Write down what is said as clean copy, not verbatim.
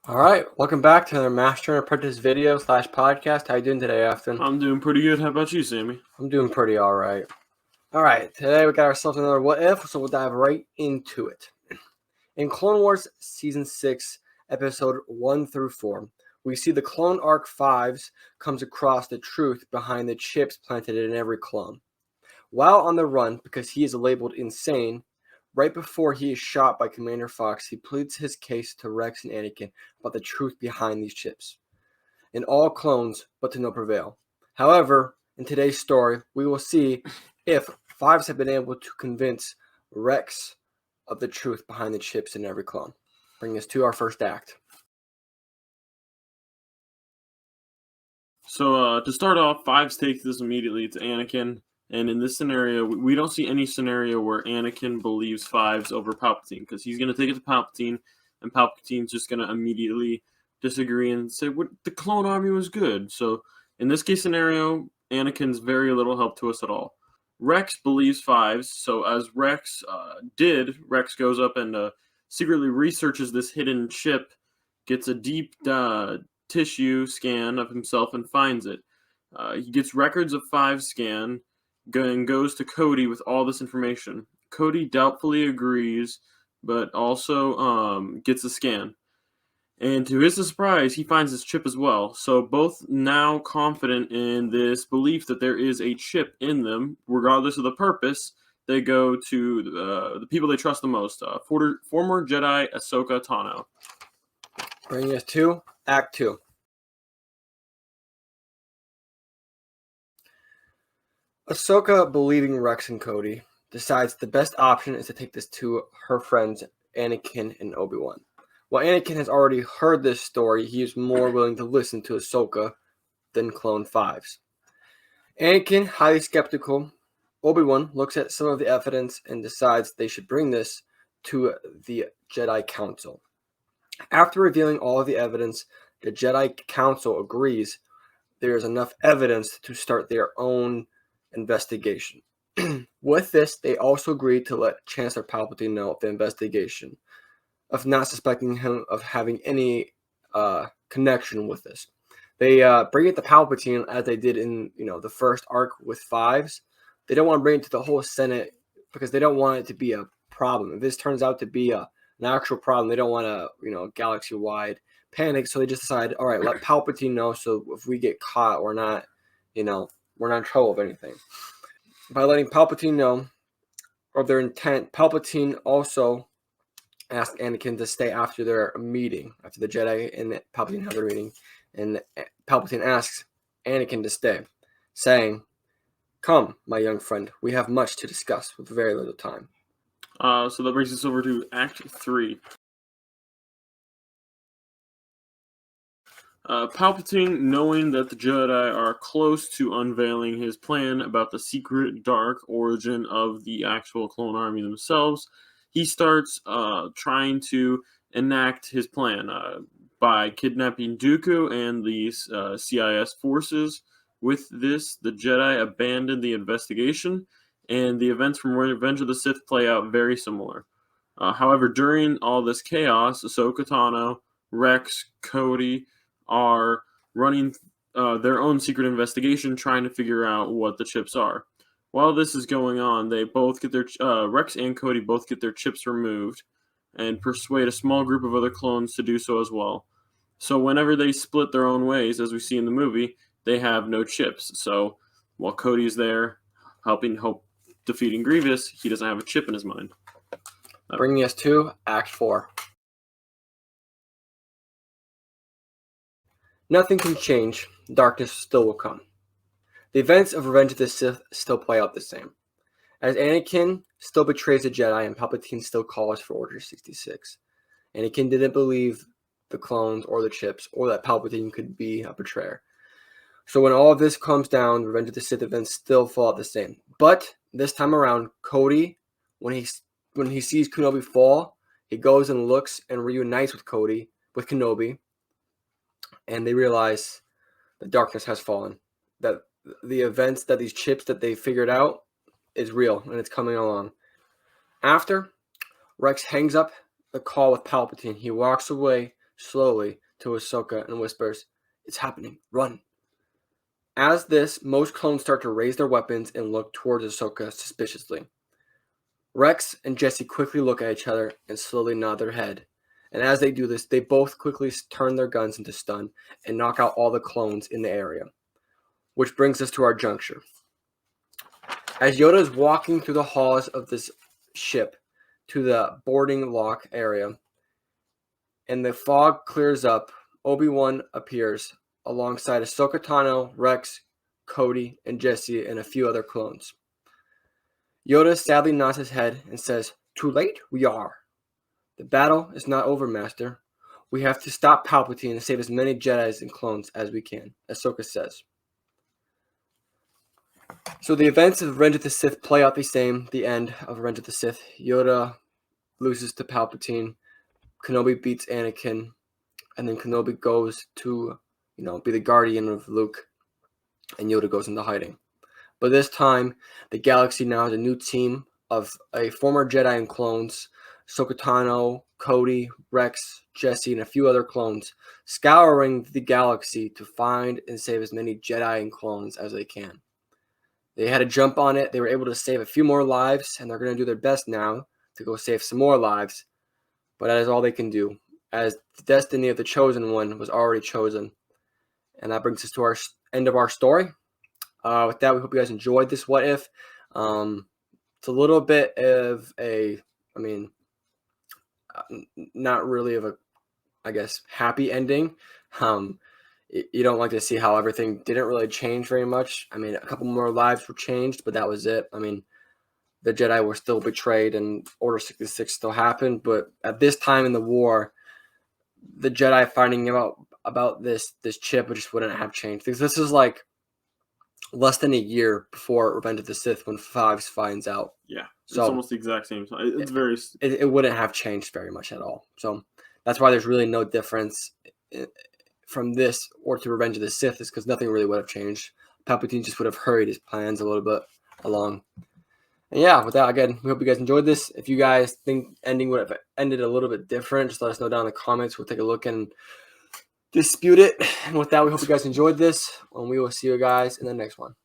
All right, welcome back to another Master and Apprentice video / podcast. How you doing today, Afton? I'm doing pretty good. How about you, Sammy? I'm doing pretty all right. All right, today we got ourselves another What If, so we'll dive right into it. In Clone Wars Season 6, Episode 1 through 4, we see the Clone Arc 5s comes across the truth behind the chips planted in every clone. While on the run, because he is labeled insane, right before he is shot by Commander Fox, he pleads his case to Rex and Anakin about the truth behind these chips. In all clones, but to no prevail. However, in today's story, we will see if fives have been able to convince Rex of the truth behind the chips in every clone. Bringing us to our first act. So to start off, Fives takes this immediately to Anakin, and in this scenario, we don't see any scenario where Anakin believes Fives over Palpatine, because he's going to take it to Palpatine, and Palpatine's just going to immediately disagree and say, the clone army was good. So in this case scenario, Anakin's very little help to us at all. Rex believes Fives, so as Rex Rex goes up and secretly researches this hidden chip, gets a deep tissue scan of himself and finds it. He gets records of Fives' scan and goes to Cody with all this information. Cody doubtfully agrees, but also gets a scan. And to his surprise, he finds this chip as well. So both now confident in this belief that there is a chip in them, regardless of the purpose, they go to the people they trust the most, former Jedi Ahsoka Tano. Bringing us to Act 2. Ahsoka, believing Rex and Cody, decides the best option is to take this to her friends Anakin and Obi-Wan. While Anakin has already heard this story, he is more willing to listen to Ahsoka than Clone Fives. Anakin, highly skeptical. Obi-Wan looks at some of the evidence and decides they should bring this to the Jedi Council. After revealing all of the evidence, the Jedi Council agrees there is enough evidence to start their own investigation. With this, they also agreed to let Chancellor Palpatine know of the investigation, of not suspecting him of having any connection with this. They bring it to Palpatine as they did in the first arc with Fives. They don't want to bring it to the whole Senate because they don't want it to be a problem. If this turns out to be an actual problem, they don't want a galaxy-wide panic. So they just decide, all right, let Palpatine know. So if we get caught, we're not in trouble of anything. By letting Palpatine know of their intent, Palpatine also asked Anakin to stay after their meeting, after the Jedi and Palpatine have their meeting, and Palpatine asks Anakin to stay, saying, "Come, my young friend, we have much to discuss with very little time." So that brings us over to Act 3. Palpatine, knowing that the Jedi are close to unveiling his plan about the secret dark origin of the actual clone army themselves, he starts trying to enact his plan by kidnapping Dooku and the CIS forces. With this, the Jedi abandon the investigation, and the events from Revenge of the Sith play out very similar. However, during all this chaos, Ahsoka Tano, Rex, Cody are running their own secret investigation, trying to figure out what the chips are. While this is going on, they both get their Rex and Cody both get their chips removed, and persuade a small group of other clones to do so as well. So whenever they split their own ways, as we see in the movie, they have no chips. So while Cody's there defeating Grievous, he doesn't have a chip in his mind. Bringing us to Act 4. Nothing can change. Darkness still will come. The events of Revenge of the Sith still play out the same. As Anakin still betrays the Jedi and Palpatine still calls for Order 66. Anakin didn't believe the clones or the chips or that Palpatine could be a betrayer. So when all of this comes down, Revenge of the Sith events still fall out the same. But this time around, Cody, when he sees Kenobi fall, he goes and looks and reunites with Kenobi, and they realize the darkness has fallen. That the events, that these chips that they figured out is real, and it's coming along. After, Rex hangs up the call with Palpatine. He walks away, slowly to Ahsoka and whispers, "It's happening. Run." As this, most clones start to raise their weapons and look towards Ahsoka suspiciously. Rex and Jesse quickly look at each other and slowly nod their head. And as they do this, they both quickly turn their guns into stun and knock out all the clones in the area. Which brings us to our juncture. As Yoda is walking through the halls of this ship to the boarding lock area, and the fog clears up, Obi-Wan appears alongside Ahsoka Tano, Rex, Cody, and Jesse, and a few other clones. Yoda sadly nods his head and says, "Too late we are. The battle is not over, Master. We have to stop Palpatine and save as many Jedis and clones as we can," Ahsoka says. So the events of Revenge of the Sith play out the same. The end of Revenge of the Sith. Yoda loses to Palpatine. Kenobi beats Anakin. And then Kenobi goes to, be the guardian of Luke. And Yoda goes into hiding. But this time, the galaxy now has a new team of a former Jedi and clones, Ahsoka Tano, Cody, Rex, Jesse, and a few other clones, scouring the galaxy to find and save as many Jedi and clones as they can. They had a jump on it. They were able to save a few more lives, and they're going to do their best now to go save some more lives. But that is all they can do, as the destiny of the Chosen One was already chosen. And that brings us to our end of our story. With that, we hope you guys enjoyed this What If. It's a little bit of not really of a, happy ending. You don't like to see how everything didn't really change very much. A couple more lives were changed, but that was it. The Jedi were still betrayed, and Order 66 still happened. But at this time in the war, the Jedi finding out about this chip just wouldn't have changed. Because this is like less than a year before Revenge of the Sith when Fives finds out. Yeah, so it's almost the exact same. It's very. It wouldn't have changed very much at all. So that's why there's really no difference from this or to Revenge of the Sith, is because nothing really would have changed. Palpatine just would have hurried his plans a little bit along. And yeah, with that, again, we hope you guys enjoyed this. If you guys think ending would have ended a little bit different, just let us know down in the comments. We'll take a look and dispute it. And with that, we hope you guys enjoyed this, and we will see you guys in the next one.